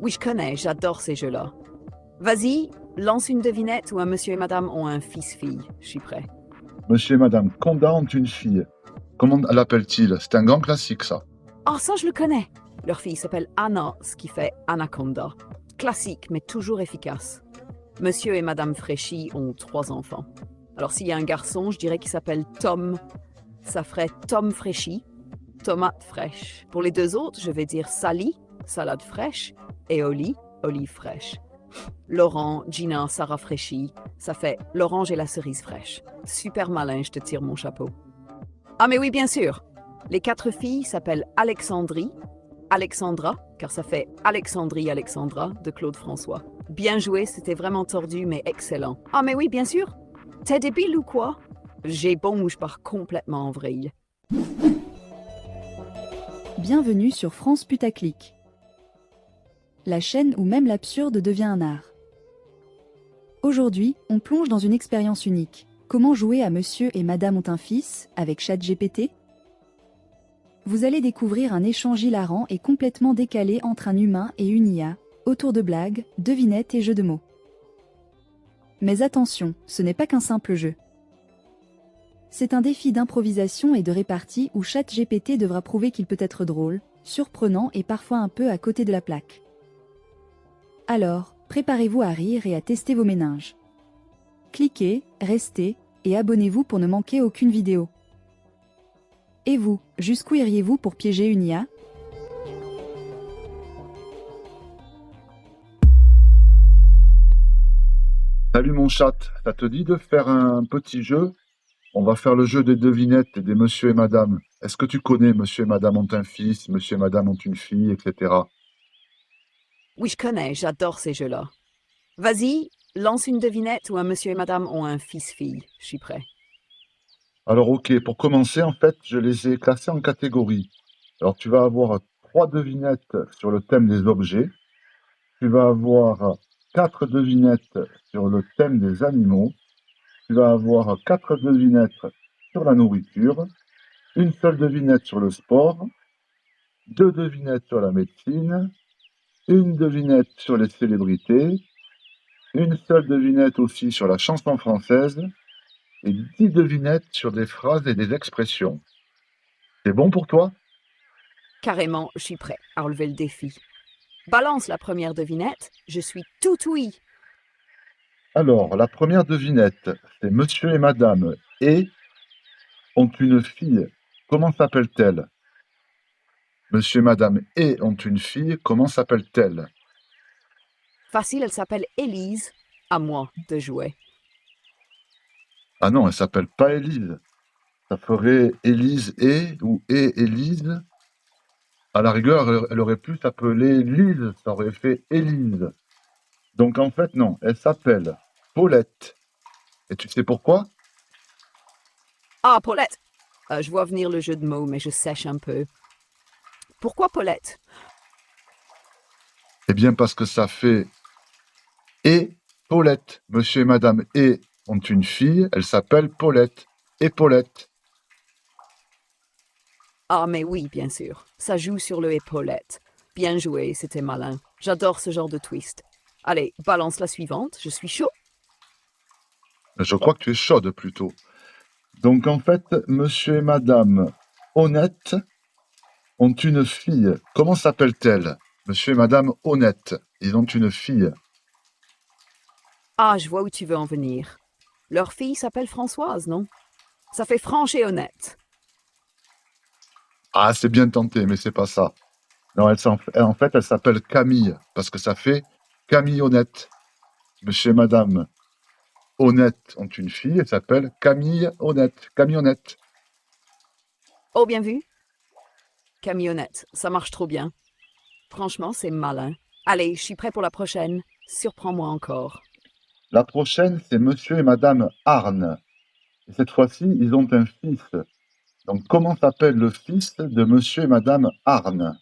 Oui, je connais, j'adore ces jeux-là. Vas-y, lance une devinette où un monsieur et madame ont un fils-fille. Je suis prêt. Monsieur et Madame Condat ont une fille. Comment l'appelle-t-il? C'est un grand classique, ça. Ah, ça, je le connais. Leur fille s'appelle Anna, ce qui fait Anaconda. Classique, mais toujours efficace. Monsieur et madame Fréchy ont 3 enfants. Alors, s'il y a un garçon, je dirais qu'il s'appelle Tom. Ça ferait Tom Fréchy, tomate fraîche. Pour les 2 autres, je vais dire Sally, salade fraîche, et Oli, olive fraîche. Laurent, Gina, Sarah Fréchy, ça fait l'orange et la cerise fraîche. Super malin, je te tire mon chapeau. Ah mais oui, bien sûr. Les 4 filles s'appellent Alexandrie, Alexandra, car ça fait Alexandrie Alexandra de Claude François. Bien joué, c'était vraiment tordu, mais excellent. Ah mais oui, bien sûr. T'es débile ou quoi? J'ai bon ou je pars complètement en vrille. Bienvenue sur France Putaclic, la chaîne où même l'absurde devient un art. Aujourd'hui, on plonge dans une expérience unique. Comment jouer à Monsieur et Madame ont un fils avec ChatGPT? Vous allez découvrir un échange hilarant et complètement décalé entre un humain et une IA, autour de blagues, devinettes et jeux de mots. Mais attention, ce n'est pas qu'un simple jeu. C'est un défi d'improvisation et de répartie où ChatGPT devra prouver qu'il peut être drôle, surprenant et parfois un peu à côté de la plaque. Alors, préparez-vous à rire et à tester vos méninges. Cliquez, restez et abonnez-vous pour ne manquer aucune vidéo. Et vous, jusqu'où iriez-vous pour piéger une IA? Salut mon chat, ça te dit de faire un petit jeu? On va faire le jeu des devinettes et des Monsieur et Madame. Est-ce que tu connais Monsieur et Madame ont un fils, Monsieur et Madame ont une fille, etc. Oui, je connais, j'adore ces jeux-là. Vas-y, lance une devinette où un monsieur et madame ont un fils-fille. Je suis prêt. Alors ok, pour commencer, en fait, je les ai classés en catégories. Alors tu vas avoir 3 devinettes sur le thème des objets. Tu vas avoir 4 devinettes sur le thème des animaux. Tu vas avoir 4 devinettes sur la nourriture. Une seule devinette sur le sport. 2 devinettes sur la médecine. Une devinette sur les célébrités. Une seule devinette aussi sur la chanson française. Et 10 devinettes sur des phrases et des expressions. C'est bon pour toi? Carrément, je suis prêt à relever le défi. Balance la première devinette, je suis tout oui. Alors, la première devinette, c'est Monsieur et Madame et ont une fille. Comment s'appelle-t-elle? Monsieur et Madame et ont une fille. Comment s'appelle-t-elle? Facile, elle s'appelle Élise. À moi de jouer. Ah non, elle s'appelle pas Élise. Ça ferait Élise et ou et Élise. À la rigueur, elle aurait pu s'appeler Lise. Ça aurait fait Élise. Donc en fait, non, elle s'appelle Paulette. Et tu sais pourquoi? Ah, Paulette. Je vois venir le jeu de mots, mais je sèche un peu. Pourquoi Paulette? Eh bien parce que ça fait et Paulette. Monsieur et Madame et ont une fille, elle s'appelle Paulette. Et Paulette. Ah, mais oui, bien sûr. Ça joue sur le et Paulette. Bien joué, c'était malin. J'adore ce genre de twist. Allez, balance la suivante, je suis chaud. Je crois que tu es chaude plutôt. Donc en fait, Monsieur et Madame Honnête ont une fille. Comment s'appelle-t-elle? Monsieur et Madame Honnête, ils ont une fille. Ah, je vois où tu veux en venir. Leur fille s'appelle Françoise, non? Ça fait franche et honnête. Ah, c'est bien tenté, mais c'est pas ça. Non, en fait, elle s'appelle Camille, parce que ça fait Camille Honnête. Monsieur et Madame Honnête ont une fille, elle s'appelle Camille Honnête. Camille Honnête. Oh, bien vu. Camionnette, ça marche trop bien. Franchement, c'est malin. Allez, je suis prêt pour la prochaine. Surprends-moi encore. La prochaine, c'est Monsieur et Madame Arne. Et cette fois-ci, ils ont un fils. Donc, comment s'appelle le fils de Monsieur et Madame Arne?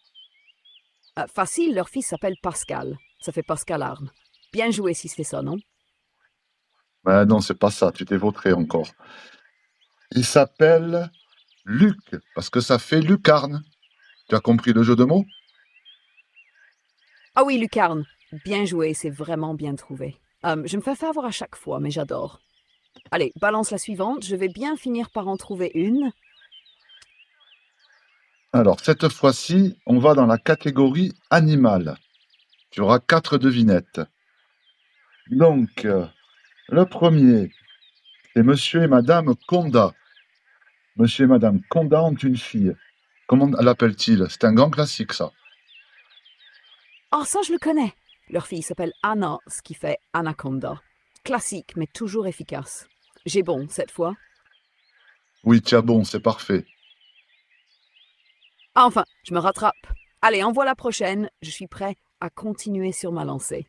Facile, leur fils s'appelle Pascal. Ça fait Pascal Arne. Bien joué si c'est ça, non? Ben non, c'est pas ça, tu t'es vautré encore. Il s'appelle Luc, parce que ça fait lucarne. Tu as compris le jeu de mots? Ah oui, lucarne. Bien joué, c'est vraiment bien trouvé. Je me fais faire avoir à chaque fois, mais j'adore. Allez, balance la suivante. Je vais bien finir par en trouver une. Alors, cette fois-ci, on va dans la catégorie animal. Tu auras 4 devinettes. Donc, le premier, c'est Monsieur et Madame Conda. Monsieur et Madame Conda ont une fille. Comment l'appelle-t-il? C'est un grand classique, ça. Ah, ça, je le connais. Leur fille s'appelle Anna, ce qui fait Anaconda. Classique, mais toujours efficace. J'ai bon cette fois. Oui, tiens bon, c'est parfait. Ah, enfin, je me rattrape. Allez, envoie la prochaine. Je suis prêt à continuer sur ma lancée.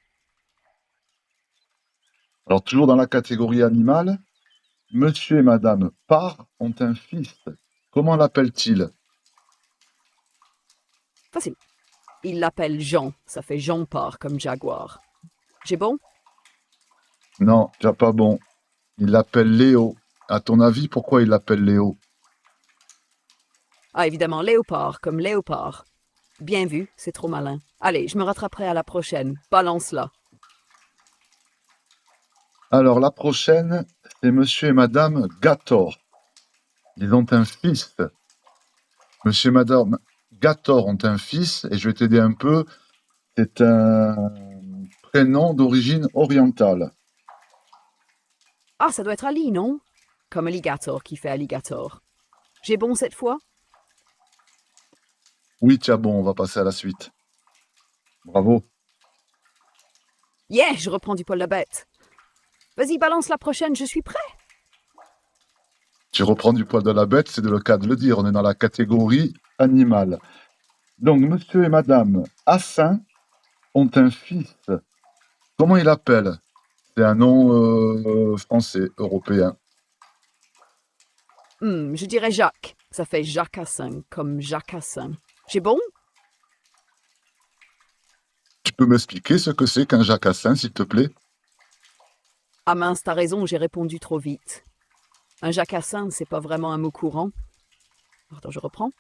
Alors, toujours dans la catégorie animal, Monsieur et Madame Parr ont un fils. Comment l'appelle-t-il? Facile. Il l'appelle Jean. Ça fait Jean Parr comme Jaguar. J'ai bon? Non, déjà pas bon. Il l'appelle Léo. À ton avis, pourquoi il l'appelle Léo? Ah, évidemment, Léopard comme Léopard. Bien vu, c'est trop malin. Allez, je me rattraperai à la prochaine. Balance-la. Alors, la prochaine, c'est Monsieur et Madame Gator. Ils ont un fils. Monsieur et Madame Gator ont un fils, et je vais t'aider un peu. C'est un prénom d'origine orientale. Ah, ça doit être Ali, non? Comme alligator qui fait alligator. J'ai bon cette fois? Oui, tiens bon, on va passer à la suite. Bravo. Yeah, je reprends du poil de la bête. Vas-y, balance la prochaine, je suis prêt. Tu reprends du poil de la bête, c'est le cas de le dire. On est dans la catégorie animal. Donc, Monsieur et Madame Assin ont un fils. Comment il l'appelle? C'est un nom français, européen. Je dirais Jacques. Ça fait Jacassin, comme Jacassin. J'ai bon? Tu peux m'expliquer ce que c'est qu'un jacassin, s'il te plaît? Ah mince, t'as raison, j'ai répondu trop vite. Un Jacassin, c'est pas vraiment un mot courant. Attends, je reprends.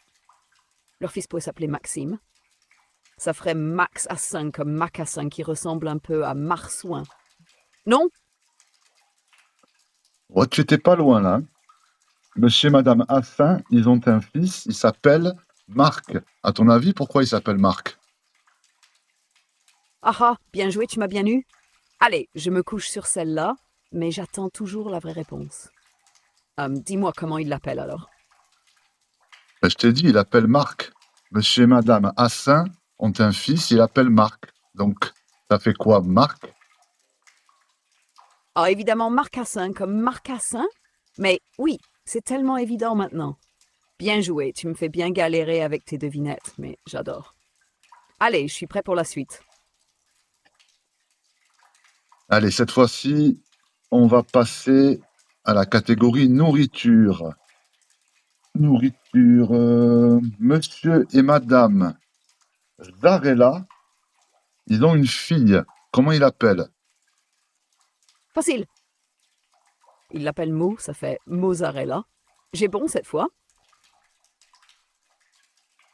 Leur fils pourrait s'appeler Maxime. Ça ferait Max Assin comme Macassin qui ressemble un peu à Marsouin. Non? Ouais, tu étais pas loin là, hein. Monsieur et Madame Assin, ils ont un fils, il s'appelle Marc. À ton avis, pourquoi il s'appelle Marc? Ah ah, bien joué, tu m'as bien eu. Allez, je me couche sur celle-là, mais j'attends toujours la vraie réponse. Dis-moi comment il l'appelle alors. Ben, je t'ai dit, il appelle Marc. Monsieur et Madame Assin ont un fils, il appelle Marc. Donc, ça fait quoi, Marc? Ah, évidemment, Marcassin comme Marcassin. Mais oui, c'est tellement évident maintenant. Bien joué, tu me fais bien galérer avec tes devinettes, mais j'adore. Allez, je suis prêt pour la suite. Allez, cette fois-ci, on va passer à la catégorie nourriture. Nourriture. Monsieur et Madame Zarella, ils ont une fille. Comment il l'appelle? Facile. Il l'appelle Mo, ça fait mozzarella. J'ai bon cette fois.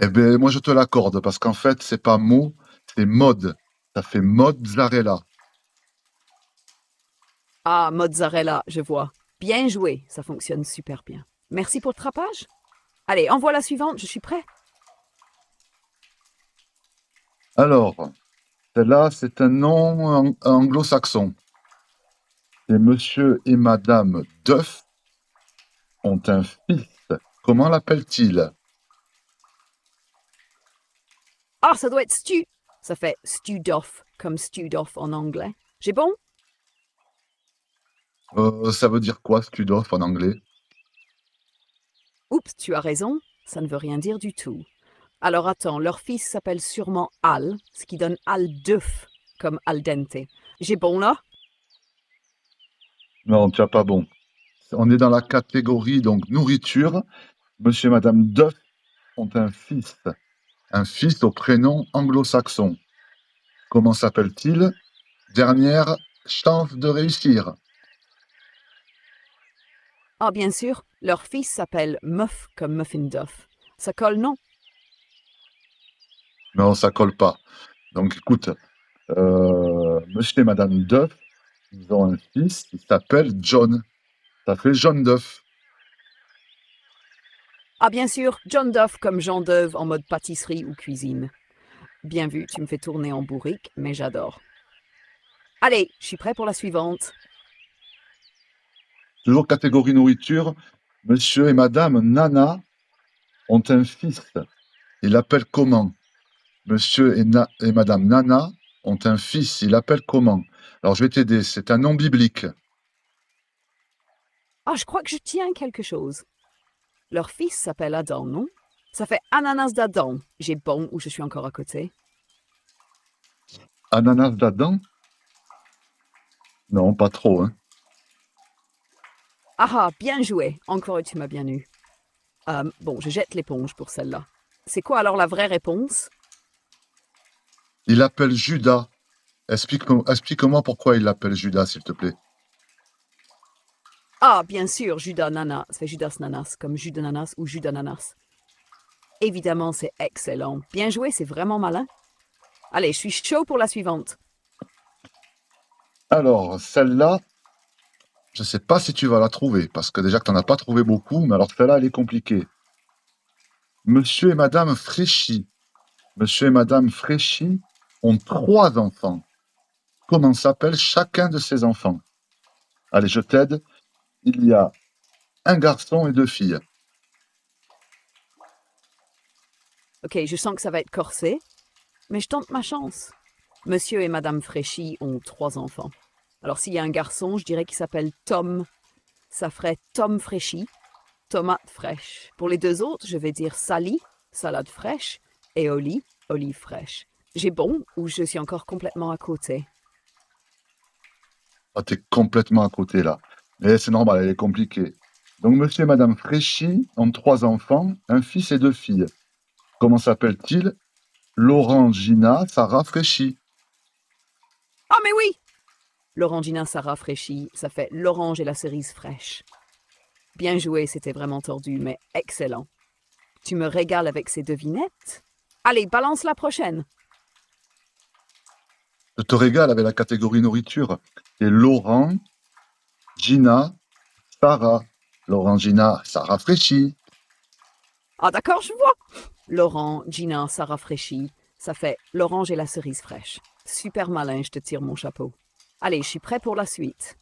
Eh bien, moi, je te l'accorde, parce qu'en fait, c'est pas mot, c'est mode. Ça fait mozzarella. Ah, mozzarella, je vois. Bien joué, ça fonctionne super bien. Merci pour le trapage. Allez, envoie la suivante, je suis prêt. Alors, celle-là, c'est un nom anglo-saxon. Et Monsieur et Madame Duff ont un fils. Comment l'appelle-t-il? Ah, ça doit être Stu. Ça fait Studoff, comme Studoff en anglais. J'ai bon? Ça veut dire quoi, Studorf en anglais? Oups, tu as raison, ça ne veut rien dire du tout. Alors attends, leur fils s'appelle sûrement Al, ce qui donne Al Duff, comme al dente. J'ai bon là? Non, tu n'as pas bon. On est dans la catégorie donc nourriture. Monsieur et Madame Duff ont un fils. Un fils au prénom anglo-saxon. Comment s'appelle-t-il? Dernière chance de réussir. Ah, bien sûr, leur fils s'appelle Muff, comme Muffin Duff. Ça colle, non? Non, ça colle pas. Donc écoute, monsieur et madame Duff, ils ont un fils qui s'appelle John. Ça fait John Duff. Ah, bien sûr, John Duff comme Jean d'œuvre en mode pâtisserie ou cuisine. Bien vu, tu me fais tourner en bourrique, mais j'adore. Allez, je suis prêt pour la suivante. Toujours catégorie nourriture, monsieur et madame Nana ont un fils. Il l'appelle comment? Monsieur et madame Nana ont un fils. Il l'appelle comment? Alors je vais t'aider, c'est un nom biblique. Ah, je crois que je tiens quelque chose. Leur fils s'appelle Adam, non? Ça fait ananas d'Adam. J'ai bon ou je suis encore à côté? Ananas d'Adam? Non, pas trop, hein. Ah ah, bien joué. Encore tu m'as bien eu. Bon, je jette l'éponge pour celle-là. C'est quoi alors la vraie réponse? Il l'appelle Judas. Explique-moi pourquoi il l'appelle Judas, s'il te plaît. Ah, bien sûr, Judas Nanas. Ça fait Judas Nanas, comme jus d'ananas ou jus d'ananas. Évidemment, c'est excellent. Bien joué, c'est vraiment malin. Allez, je suis chaud pour la suivante. Alors, celle-là, je ne sais pas si tu vas la trouver, parce que déjà que tu n'en as pas trouvé beaucoup, mais alors celle-là, elle est compliquée. Monsieur et madame Fréchy. Monsieur et madame Fréchy ont 3 enfants. Comment s'appelle chacun de ces enfants? Allez, je t'aide. Il y a un garçon et 2 filles. Ok, je sens que ça va être corsé, mais je tente ma chance. Monsieur et Madame Fréchy ont 3 enfants. Alors s'il y a un garçon, je dirais qu'il s'appelle Tom. Ça ferait Tom Fréchy, tomate fraîche. Pour les 2 autres, je vais dire Sally, salade fraîche, et Oli, olive fraîche. J'ai bon ou je suis encore complètement à côté? Ah, t'es complètement à côté là. Mais c'est normal, elle est compliquée. Donc, monsieur et madame Fréchy ont 3 enfants, un fils et 2 filles. Comment s'appelle-t-il? Laurent, Gina, Sarah Fréchy. Ah mais oui! L'orangina Sarah Fréchy, ça fait l'orange et la cerise fraîche. Bien joué, c'était vraiment tordu, mais excellent. Tu me régales avec ces devinettes? Allez, balance la prochaine. Je te régale avec la catégorie nourriture. C'est Laurent, Gina, Sarah. Laurent, Gina, Sarah Fréchy. Ah d'accord, je vois. Laurent, Gina, Sarah Fréchy, ça fait l'orange et la cerise fraîche. Super malin, je te tire mon chapeau. Allez, je suis prêt pour la suite.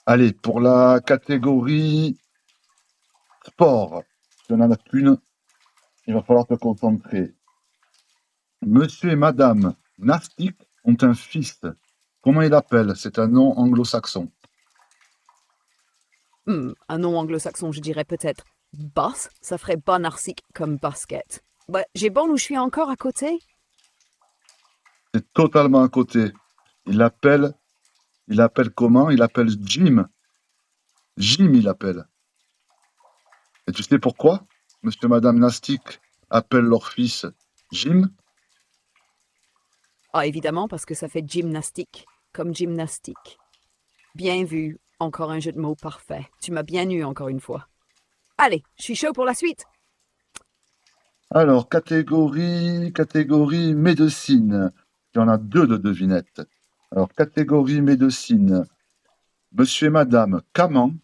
Allez, pour la catégorie sport, si on n'en a qu'une, il va falloir te concentrer. Monsieur et madame Nastic ont un fils. Comment il l'appelle? C'est un nom anglo-saxon. Un nom anglo-saxon, je dirais peut-être Boss, ça ferait bonarsique comme basket. Bah, j'ai bon ou je suis encore à côté? C'est totalement à côté. Il l'appelle comment? Il l'appelle Jim. Jim, il l'appelle. Et tu sais pourquoi monsieur et madame Nastic appellent leur fils Jim? Ah, évidemment, parce que ça fait gymnastique, comme gymnastique. Bien vu, encore un jeu de mots parfait. Tu m'as bien eu encore une fois. Allez, je suis chaud pour la suite. Alors, catégorie médecine. Il y en a 2 de devinettes. Alors, catégorie médecine. Monsieur et madame Caman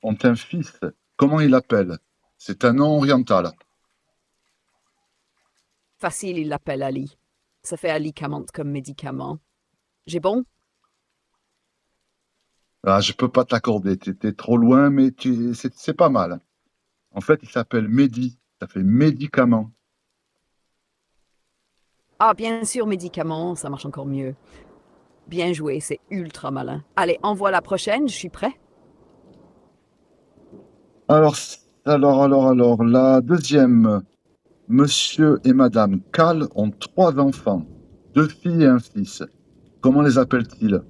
ont un fils. Comment il l'appelle? C'est un nom oriental. Facile, il l'appelle Ali. Ça fait alicamante comme médicament. J'ai bon? Ah, je peux pas t'accorder. Tu étais trop loin, mais c'est pas mal. En fait, il s'appelle Mehdi. Ça fait médicament. Ah, bien sûr, médicament, ça marche encore mieux. Bien joué, c'est ultra malin. Allez, envoie la prochaine, je suis prêt. Alors, la deuxième. Monsieur et madame Cal ont 3 enfants, 2 filles et un fils. Comment les appelle-t-il?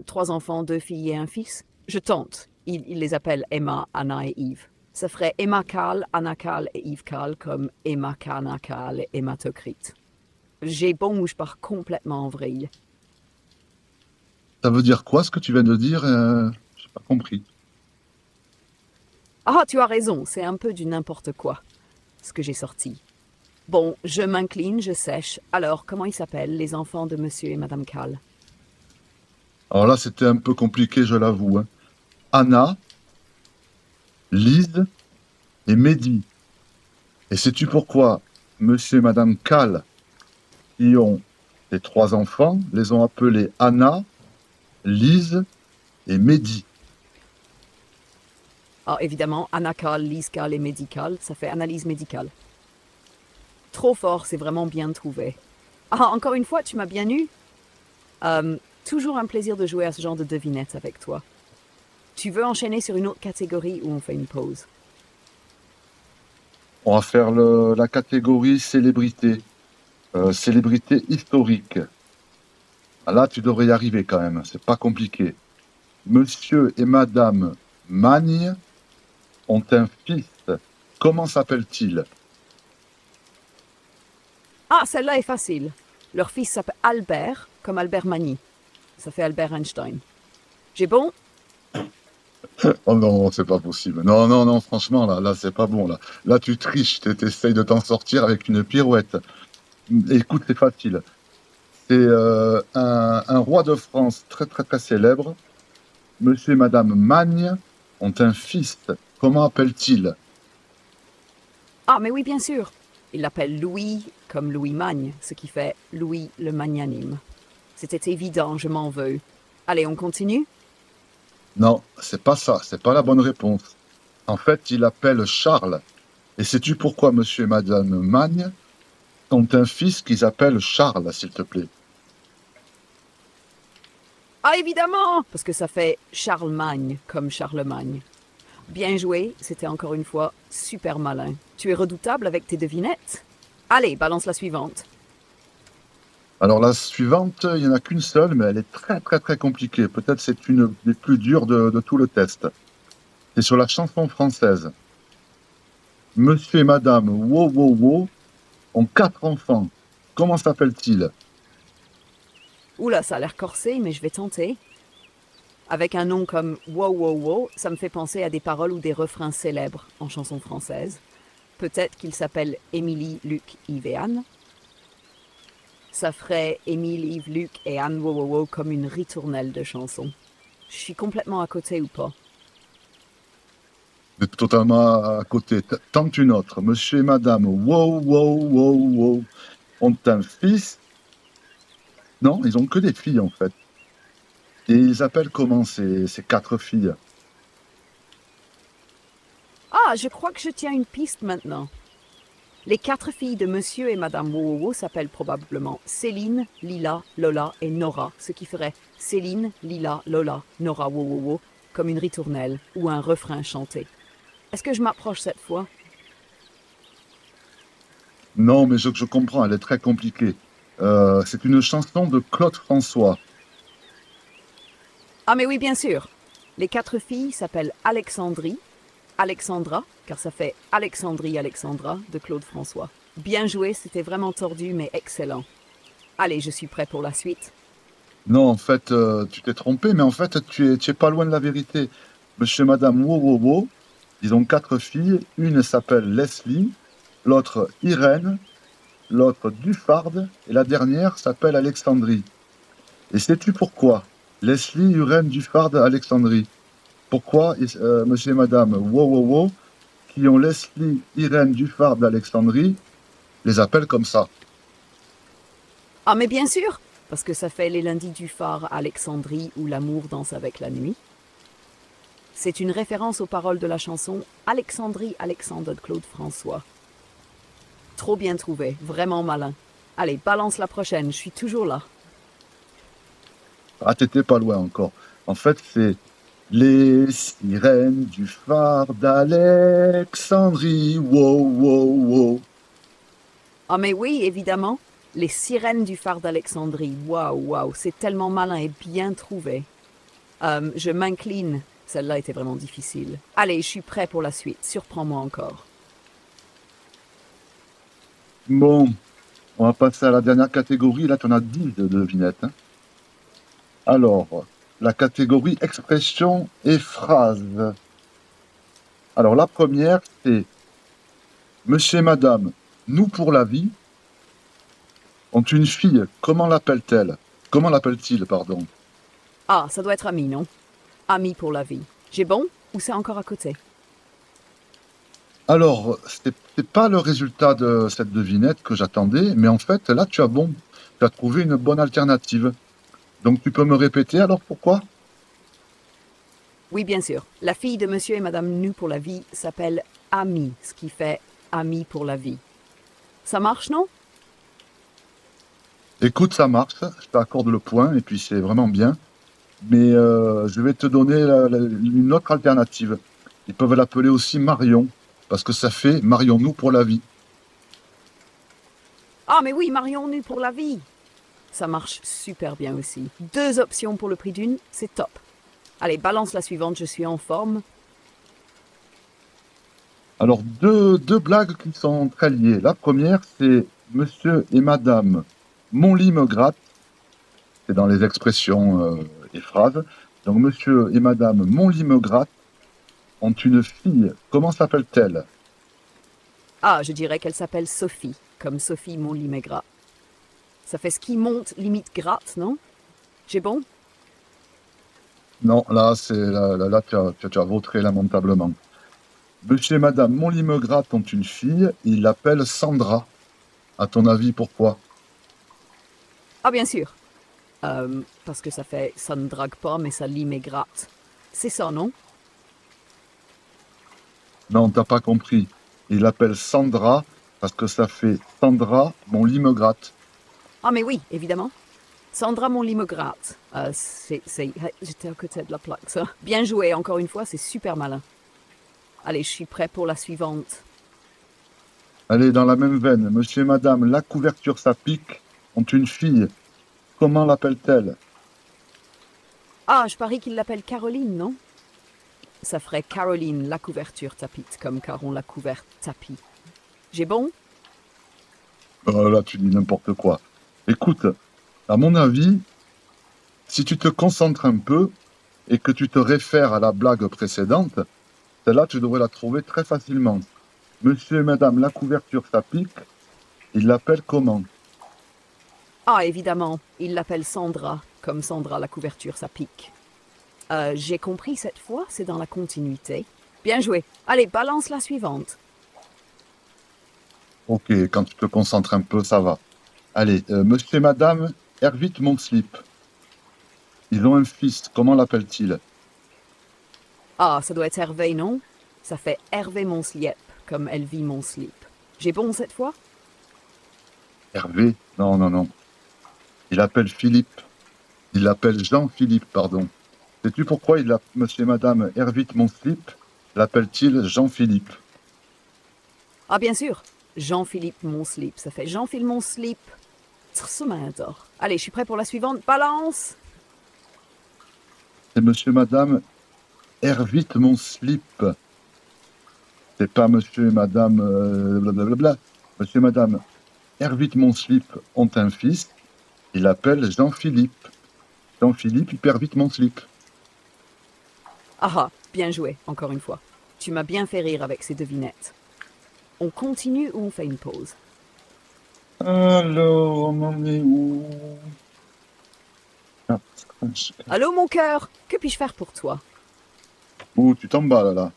3 enfants, 2 filles et un fils. Je tente. Il les appelle Emma, Anna et Yves. Ça ferait Emma Cal, Anna Cal et Yves Cal comme Emma Kana Cal et hématocrite. J'ai bon ou je pars complètement en vrille. Ça veut dire quoi ce que tu viens de dire? J'ai pas compris. Ah, tu as raison, c'est un peu du n'importe quoi, ce que j'ai sorti. Bon, je m'incline, je sèche. Alors, comment ils s'appellent, les enfants de monsieur et madame Cal? Alors là, c'était un peu compliqué, je l'avoue, hein. Anna, Lise et Mehdi. Et sais-tu pourquoi monsieur et madame Cal, qui ont les trois enfants, les ont appelés Anna, Lise et Mehdi? Ah, évidemment, Anna Cal, Lise Cal et médical, ça fait analyse médicale. Trop fort, c'est vraiment bien trouvé. Ah, encore une fois, tu m'as bien eu. Toujours un plaisir de jouer à ce genre de devinette avec toi. Tu veux enchaîner sur une autre catégorie ou on fait une pause? On va faire la catégorie célébrité, célébrité historique. Là, tu devrais y arriver quand même, c'est pas compliqué. Monsieur et madame Magne ont un fils. Comment s'appelle-t-il? Ah, celle-là est facile. Leur fils s'appelle Albert, comme Albert Magny. Ça fait Albert Einstein. J'ai bon? Oh non, c'est pas possible. Non, non, non, franchement, là, c'est pas bon, là. Là, tu triches, t'essayes de t'en sortir avec une pirouette. Écoute, c'est facile. C'est un roi de France très, très, très célèbre. Monsieur et madame Magne ont un fils. Comment appelle-t-il? Ah, mais oui, bien sûr. Il l'appelle Louis, comme Louis Magne, ce qui fait Louis le magnanime. C'était évident, je m'en veux. Allez, on continue? Non, c'est pas ça, c'est pas la bonne réponse. En fait, il appelle Charles. Et sais-tu pourquoi monsieur et madame Magne ont un fils qu'ils appellent Charles, s'il te plaît? Ah, évidemment! Parce que ça fait Charlemagne, comme Charlemagne. Bien joué, c'était encore une fois super malin. Tu es redoutable avec tes devinettes? Allez, balance la suivante. Alors la suivante, il n'y en a qu'une seule, mais elle est très très très compliquée. Peut-être c'est une des plus dures de tout le test. C'est sur la chanson française. Monsieur et madame Wow Wow Wow ont 4 enfants. Comment s'appelle-t-il? Oula, ça a l'air corsé, mais je vais tenter. Avec un nom comme Wow Wow Wow, ça me fait penser à des paroles ou des refrains célèbres en chanson française. Peut-être qu'il s'appelle Émilie, Luc, Yves et Anne. Ça ferait Émile, Yves, Luc et Anne Wow Wow Wow comme une ritournelle de chansons. Je suis complètement à côté ou pas? Vous êtes totalement à côté. Tente une autre. Monsieur et madame Wow Wow Wow Wow ont un fils. Non, ils ont que des filles en fait. Et ils appellent comment ces 4 filles? Ah, je crois que je tiens une piste maintenant. Les 4 filles de Monsieur et Madame Wow Wow Wow s'appellent probablement Céline, Lila, Lola et Nora, ce qui ferait Céline, Lila, Lola, Nora Wow Wow Wow, comme une ritournelle ou un refrain chanté. Est-ce que je m'approche cette fois? Non, mais je comprends, elle est très compliquée. C'est une chanson de Claude François. Ah mais oui, bien sûr. Les 4 filles s'appellent Alexandrie, Alexandra, car ça fait Alexandrie Alexandra de Claude François. Bien joué, c'était vraiment tordu mais excellent. Allez, je suis prêt pour la suite. Non, en fait, tu t'es trompé, mais en fait, tu es pas loin de la vérité. Monsieur et madame Wow Wow Wow, ils ont 4 filles. Une s'appelle Leslie, l'autre Irène, l'autre Duffarde, et la dernière s'appelle Alexandrie. Et sais-tu pourquoi? Leslie, Irène, Duffarde, Alexandrie. Pourquoi monsieur et madame Wow Wow Wow, qui ont Leslie, Irène, Duffarde, Alexandrie, les appellent comme ça? Ah mais bien sûr, parce que ça fait les lundis du phare Alexandrie où l'amour danse avec la nuit. C'est une référence aux paroles de la chanson Alexandrie Alexandre de Claude François. Trop bien trouvé, vraiment malin. Allez, balance la prochaine, je suis toujours là. Ah, t'étais pas loin encore. En fait, c'est les sirènes du phare d'Alexandrie. Wow, wow, wow. Ah mais oui, évidemment, les sirènes du phare d'Alexandrie. Waouh, waouh, c'est tellement malin et bien trouvé. Je m'incline. Celle-là était vraiment difficile. Allez, je suis prêt pour la suite. Surprends-moi encore. Bon, on va passer à la dernière catégorie. Là, tu en as 10 de devinettes, hein. Alors, la catégorie expression et phrase. Alors, la première, c'est Monsieur et Madame nous pour la vie, ont une fille. Comment l'appelle-t-elle? Comment l'appelle-t-il, pardon? Ah, ça doit être ami, non? Ami pour la vie. J'ai bon ou c'est encore à côté? Alors, c'est pas le résultat de cette devinette que j'attendais, mais en fait, là, tu as bon. Tu as trouvé une bonne alternative. Donc, tu peux me répéter alors pourquoi? Oui, bien sûr. La fille de monsieur et madame Nu pour la vie s'appelle Ami, ce qui fait ami pour la vie. Ça marche, non? Écoute, ça marche, je t'accorde le point, et puis c'est vraiment bien. Mais je vais te donner une autre alternative. Ils peuvent l'appeler aussi Marion, parce que ça fait marions-nous pour la vie. Ah, mais oui, Marion Nu pour la vie. Ça marche super bien aussi. 2 options pour le prix d'une, c'est top. Allez, balance la suivante, je suis en forme. Alors, deux blagues qui sont très liées. La première, c'est Monsieur et Madame Mon lit me gratte. C'est dans les expressions et phrases. Donc, Monsieur et Madame Mon lit me gratte ont une fille. Comment s'appelle-t-elle? Ah, je dirais qu'elle s'appelle Sophie, comme Sophie mon lit me gratte. Ça fait ce qui monte, limite gratte, non? J'ai bon? Non, là, là, tu as vautré lamentablement. Monsieur et Madame Mon lit me gratte ont une fille. Ils l'appellent Sandra. À ton avis, pourquoi? Ah, bien sûr. Parce que ça fait ça ne drague pas, mais ça lit me gratte. C'est ça, non? Non, t'as pas compris. Ils l'appellent Sandra parce que ça fait Sandra, mon lit me gratte. Ah, mais oui, évidemment. Sandra mon lit me gratte. J'étais à côté de la plaque, ça. Bien joué, encore une fois, c'est super malin. Allez, je suis prêt pour la suivante. Allez, dans la même veine, monsieur et madame, la couverture, ça pique, ont une fille. Comment l'appelle-t-elle? Ah, je parie qu'il l'appelle Caroline, non? Ça ferait Caroline la couverture tapite, comme Caron la couverte tapis. J'ai bon? Oh là, tu dis n'importe quoi. Écoute, à mon avis, si tu te concentres un peu et que tu te réfères à la blague précédente, celle-là, tu devrais la trouver très facilement. Monsieur et madame, la couverture, ça pique, ils l'appellent comment? Ah, évidemment, il l'appelle Sandra, comme Sandra la couverture ça pique. J'ai compris cette fois, c'est dans la continuité. Bien joué. Allez, balance la suivante. Ok, quand tu te concentres un peu, ça va. Allez, monsieur et madame, Hervite mon slip. Ils ont un fils, comment l'appelle-t-il? Ah, ça doit être Hervé, non? Ça fait Hervé mon slip, comme elle vit mon slip. J'ai bon cette fois? Hervé? Non, non, non. Il appelle Philippe. Il l'appelle Jean-Philippe, pardon. Sais-tu pourquoi monsieur et madame Hervite mon slip l'appelle-t-il Jean-Philippe? Ah, bien sûr. Jean-Philippe mon slip. Ça fait Jean-Philippe mon slip. Allez, je suis prêt pour la suivante. Balance! C'est monsieur et madame Hervite mon slip. C'est pas monsieur et madame blablabla. Monsieur et madame Hervite mon slip ont un fils. Il l'appelle Jean-Philippe. Jean-Philippe, il perd vite mon slip. Ah ah, bien joué, encore une fois. Tu m'as bien fait rire avec ces devinettes. On continue ou on fait une pause? Alors, on en est où? Ah, Allô, mon cœur, que puis-je faire pour toi? ouh, tu t'emballes là.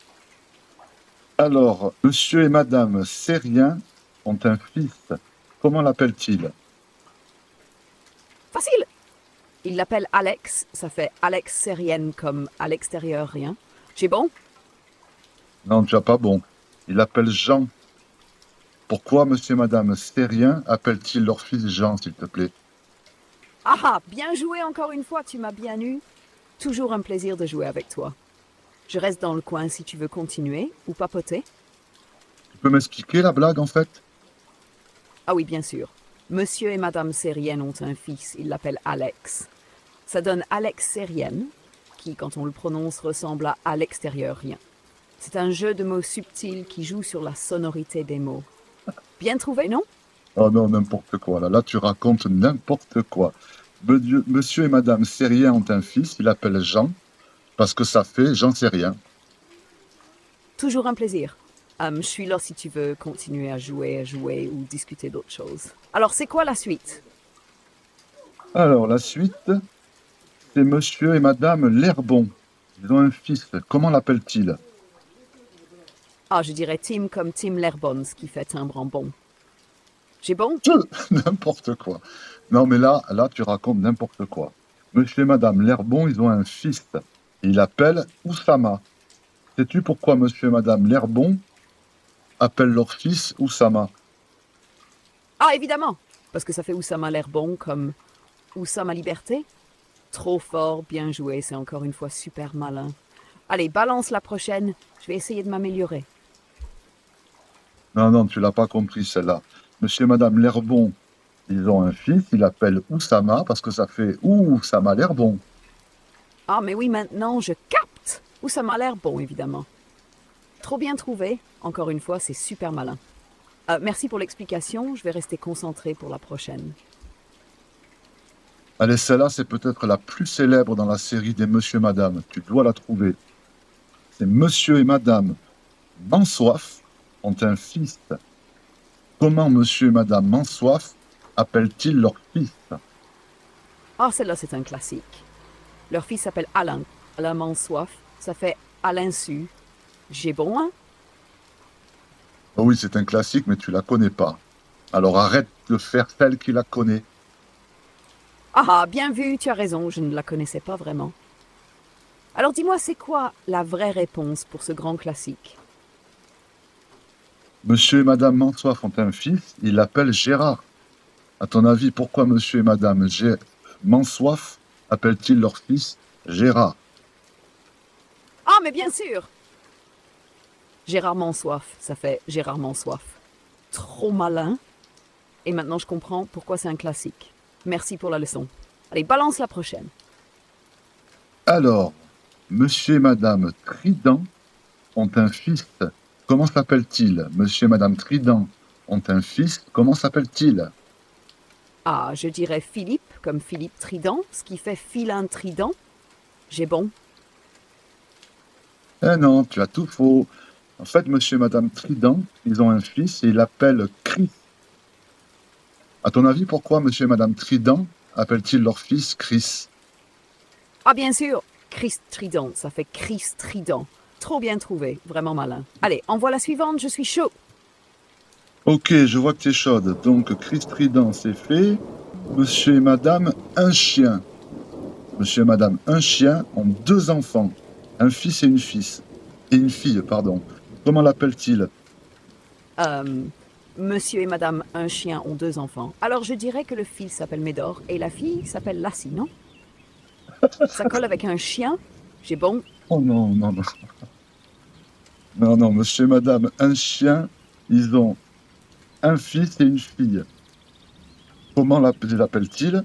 Alors, monsieur et madame Sérien ont un fils. Comment l'appelle-t-il? Facile! Il l'appelle Alex, ça fait Alex Sérienne comme à l'extérieur rien. J'ai bon? Non, tu n'as pas bon. Il l'appelle Jean. Pourquoi monsieur et madame Sérien appellent-ils leur fils Jean, s'il te plaît? Ah ah, bien joué encore une fois, tu m'as bien eu. Toujours un plaisir de jouer avec toi. Je reste dans le coin si tu veux continuer ou papoter. Tu peux m'expliquer la blague, en fait? Ah oui, bien sûr. Monsieur et Madame Sérienne ont un fils, ils l'appellent Alex. Ça donne Alex Sérienne, qui, quand on le prononce, ressemble à l'extérieur rien. C'est un jeu de mots subtil qui joue sur la sonorité des mots. Bien trouvé, non? Oh non, n'importe quoi. Là, tu racontes n'importe quoi. Monsieur et madame Sérien ont un fils, il l'appelle Jean, parce que ça fait Jean Sérien. Toujours un plaisir. Je suis là si tu veux continuer à jouer ou discuter d'autres choses. Alors, c'est quoi la suite? Alors, la suite, c'est monsieur et madame Lerbon. Ils ont un fils. Comment l'appelle-t-il? Ah, je dirais Tim comme Tim Lerbon, ce qui fait timbre en bon. J'ai bon? N'importe quoi. Non, mais là, tu racontes n'importe quoi. Monsieur et madame Lerbon, ils ont un fils. Et il l'appelle Oussama. Sais-tu pourquoi monsieur et madame Lerbon appellent leur fils Oussama? Ah, évidemment! Parce que ça fait Oussama Lerbon comme Oussama Liberté. Trop fort, bien joué, c'est encore une fois super malin. Allez, balance la prochaine, je vais essayer de m'améliorer. Non, non, tu l'as pas compris celle-là. Monsieur et madame Lerbon, ils ont un fils, il l'appelle Oussama parce que ça fait Ouh, ça m'a l'air bon. Ah, mais oui, maintenant, je capte! Oussama Lerbon, évidemment. Trop bien trouvé, encore une fois, c'est super malin. Merci pour l'explication, je vais rester concentré pour la prochaine. Allez, celle-là, c'est peut-être la plus célèbre dans la série des Monsieur et Madame. Tu dois la trouver. C'est Monsieur et Madame Mansoif ont un fils. Comment Monsieur et Madame Mansoif appellent-ils leur fils? Ah, celle-là, c'est un classique. Leur fils s'appelle Alain. Alain Mansoif, ça fait Alain Su. J'ai bon, hein? Oh oui, c'est un classique, mais tu la connais pas. Alors arrête de faire celle qui la connaît. Ah, bien vu, tu as raison, je ne la connaissais pas vraiment. Alors dis-moi, c'est quoi la vraie réponse pour ce grand classique? Monsieur et Madame Mansoif ont un fils, ils l'appellent Gérard. À ton avis, pourquoi Monsieur et Madame Mansoif appellent-ils leur fils Gérard? Ah, mais bien sûr! Gérard Mansoif, ça fait Gérard Mansoif. Trop malin. Et maintenant, je comprends pourquoi c'est un classique. Merci pour la leçon. Allez, balance la prochaine. Alors, Monsieur et Madame Trident ont un fils. Comment s'appelle-t-il? Monsieur et Madame Trident ont un fils. Comment s'appelle-t-il? Ah, je dirais Philippe, comme Philippe Trident, ce qui fait Philin Trident. J'ai bon. Eh non, tu as tout faux. En fait, Monsieur et Madame Trident, ils ont un fils et ils l'appellent Chris. À ton avis, pourquoi Monsieur et Madame Trident appellent-ils leur fils Chris? Ah, bien sûr, Christ Trident, ça fait Christ Trident. Trop bien trouvé, vraiment malin. Allez, envoie la suivante, je suis chaud. Ok, je vois que tu es chaude. Donc, Chris Trident, c'est fait. Monsieur et Madame un chien. Monsieur et Madame un chien ont deux enfants. Un fils et une fille. Pardon. Comment l'appellent-ils? Monsieur et Madame un chien ont deux enfants. Alors je dirais que le fils s'appelle Médor et la fille s'appelle Lassie, non? Ça colle avec un chien? J'ai bon. Oh non, non, non. Non, non, monsieur et madame, un chien, ils ont un fils et une fille. Comment l'appellent-ils?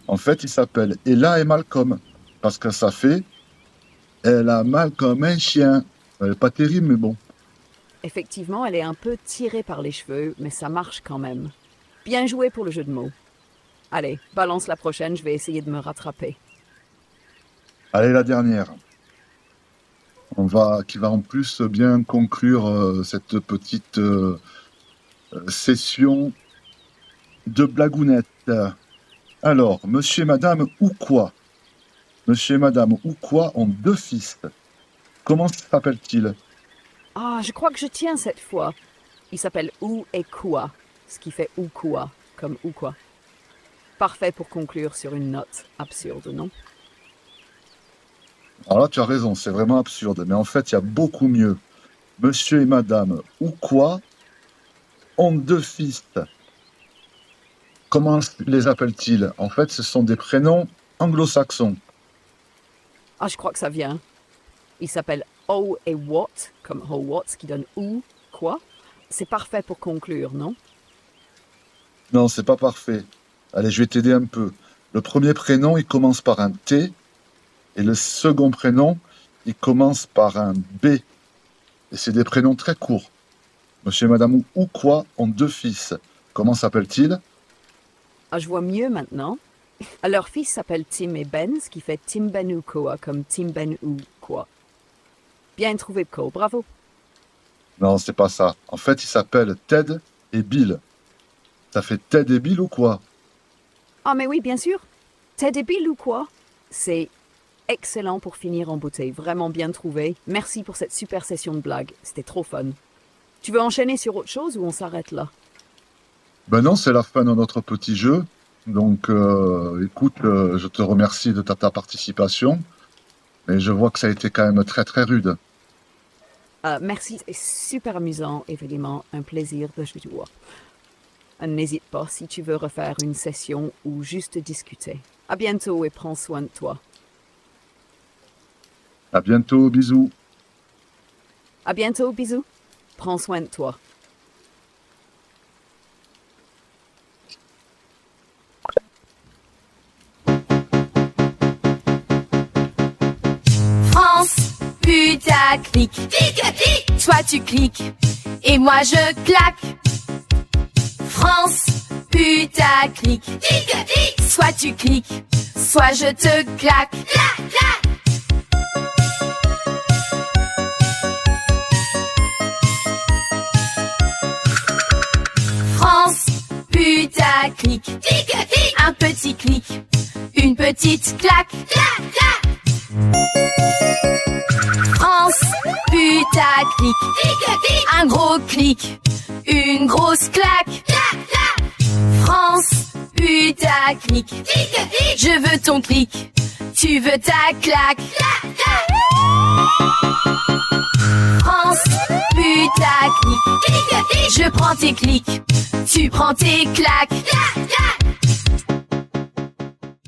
En fait, ils s'appellent Ella et Malcolm. Parce que ça fait Elle a mal comme un chien. Pas terrible, mais bon. Effectivement, elle est un peu tirée par les cheveux, mais ça marche quand même. Bien joué pour le jeu de mots. Allez, balance la prochaine, je vais essayer de me rattraper. Allez, la dernière. Qui va en plus bien conclure cette petite session de blagounettes. Alors, monsieur et madame ou quoi? Monsieur et madame ou quoi ont deux fils. Comment s'appelle-t-il? Ah, je crois que je tiens cette fois. Il s'appelle Ou et Quoi, ce qui fait Ou Quoi, comme Ou Quoi. Parfait pour conclure sur une note absurde, non? Alors là, tu as raison, c'est vraiment absurde, mais en fait, il y a beaucoup mieux. Monsieur et madame ou quoi ont deux fils. Comment les appelle-t-il? En fait, ce sont des prénoms anglo-saxons. Ah, je crois que ça vient. Il s'appelle Oh et What, comme Oh What, ce qui donne Ou Quoi. C'est parfait pour conclure, non? Non, c'est pas parfait. Allez, je vais t'aider un peu. Le premier prénom, il commence par un T, et le second prénom, il commence par un B. Et c'est des prénoms très courts. Monsieur et madame ou quoi ont deux fils. Comment s'appelle-t-il? Ah, je vois mieux maintenant. Leur fils s'appelle Tim et Ben, ce qui fait Tim Ben ou Quoi, comme Tim Ben ou Quoi. Bien trouvé, Co, bravo. Non, c'est pas ça. En fait, ils s'appellent Ted et Bill. Ça fait Ted et Bill ou quoi? Ah, mais oui, bien sûr. Ted et Bill ou quoi? C'est excellent pour finir en beauté. Vraiment bien trouvé. Merci pour cette super session de blagues. C'était trop fun. Tu veux enchaîner sur autre chose ou on s'arrête là? Ben non, c'est la fin de notre petit jeu. Donc, écoute, je te remercie de ta participation. Mais je vois que ça a été quand même très très rude. Merci, c'est super amusant, évidemment. Un plaisir de jouer. N'hésite pas si tu veux refaire une session ou juste discuter. À bientôt et prends soin de toi. À bientôt, bisous. À bientôt, bisous. Prends soin de toi. France, putaclic. Tic-tic. Toi tu cliques et moi je claque. France, putaclic. Tic-tic. Soit tu cliques, soit je te claque. Clac, clac. France, putaclic. Tic-tic. Un petit clic, une petite claque. Clac, clac. France, putaclic. Tic-tic. Un gros clic, une grosse claque. Clac, clac. France, putaclic. Tic-tic. Je veux ton clic, tu veux ta claque. Clac, clac. France, putaclic. Tic-tic. Je prends tes clics, tu prends tes claques. Clac, clac.